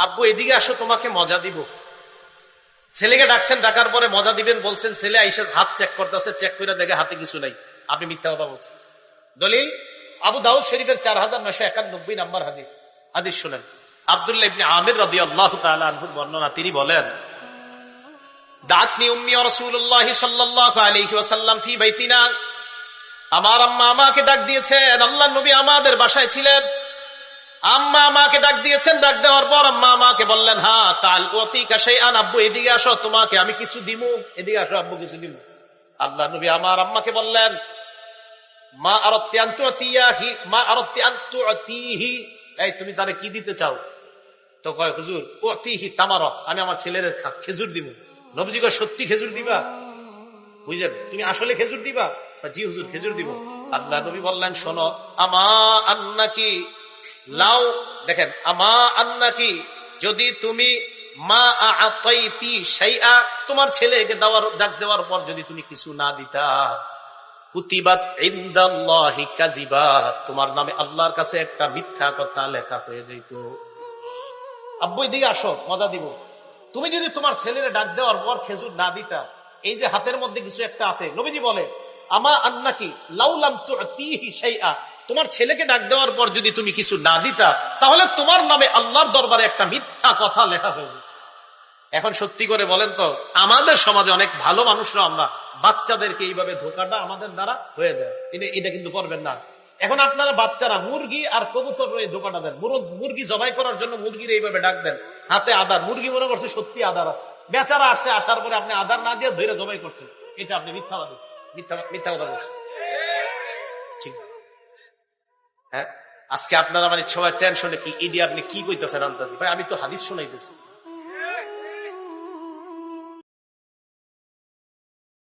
আব্বু এদিকে আসো, তোমাকে মজা দিব। ছেলেকে ডাকছেন, ডাকার পরে মজা দিবেন বলছেন, ছেলে আইসা হাত চেক করতেছে, চেক করে দেখে হাতে কিছু নাই, আপনি মিথ্যা কথা বলছেন। দলিল আবু দাউদ শরীফের 4991 নম্বর হাদিস। হাদিস শুনেন, আব্দুল্লাহ ইবনে আমির রাদিয়াল্লাহু তাআলা আনহুর বর্ণনা। তিনি বলেন, দাতনি উম্মি রাসূলুল্লাহ সাল্লাল্লাহু আলাইহি ওয়াসাল্লাম ফি বাইতিনা, আমার আম্মা আমাকে ডাক দিয়েছেন। আল্লাহর নবী আমাদের বাসায় ছিলেন, আম্মা আমাকে ডাক দিয়েছেন। ডাক দেওয়ার পর আম্মা আমাকে বললেন, হ্যাঁ তাল ওয়াতিকা শাইআন, আব্বু এদিকে আসো, তোমাকে আমি কিছু দিমু, এদিকে আসো আব্বু কিছু দিমু। আল্লাহ নবী আমার আম্মাকে বললেন, মা আরাদতি আন তুতিয়াহি, মা আরাদতি আন তুতিহি, এই তুমি তারে কি দিতে চাও? তো কয়, হুজুর উতিহি তামারা, আমি আমার ছেলের খেজুর দিব। নবীজি কয়, সত্যি খেজুর দিবা? বুঝলেন, তুমি আসলে খেজুর দিবা? জি হুজুর খেজুর দিব। আল্লাহ নবী বললেন, শোনো, আমা আন্নাকি লাও, দেখেন, আমা আন্নাকি, যদি তুমি মা আতাইতি শাইআ, তোমার ছেলেকে ডাক দেওয়ার পর যদি তুমি কিছু না দিতা, কুতিবাত ইনদাল্লাহি কাযিবা, তোমার নামে আল্লাহর কাছে একটা মিথ্যা কথা লেখা হয়ে যেত। আব্বু এদিকে আসো, মজা দিব। তুমি যদি তোমার ছেলেরে ডাক দেওয়ার পর খেজুর না দিতা, এই যে হাতের মধ্যে কিছু একটা আছে, নবীজি বলে, আমা আন্নাকি লাউলাম তুতিহি শাইআ, তোমার ছেলেকে ডাক দেওয়ার পর যদি তুমি কিছু না দিতা, তাহলে তোমার নামে আল্লাহর দরবারে একটা মিথ্যা কথা লেখা হয়ে যেত। এখন সত্যি করে বলেন তো, আমাদের সমাজে অনেক ভালো মানুষরা আমরা বাচ্চাদেরকে এইভাবে ধোকাটা আমাদের দ্বারা হয়ে দেয়। এটা কিন্তু করবেন না। এখন আপনারা বাচ্চারা মুরগি আর কবুতর ধোকাটা দেন। মুরগি জবাই করার জন্য মুরগির এইভাবে ডাক দেন, হাতে আদার, মুরগি মনে করছে সত্যি আদার আছে, বেচারা আসছে, আসার পরে আপনি আদার না দিয়ে ধরে জবাই করছেন, এটা আপনি মিথ্যাবাদী, মিথ্যা কথা বলছেন। ঠিক, হ্যাঁ, আজকে আপনারা মানে সবাই টেনশনে, কি ইডি আপনি কি কইতেছেন আনতাছি, ভাই আমি তো হাদিস শোনাইতেছি।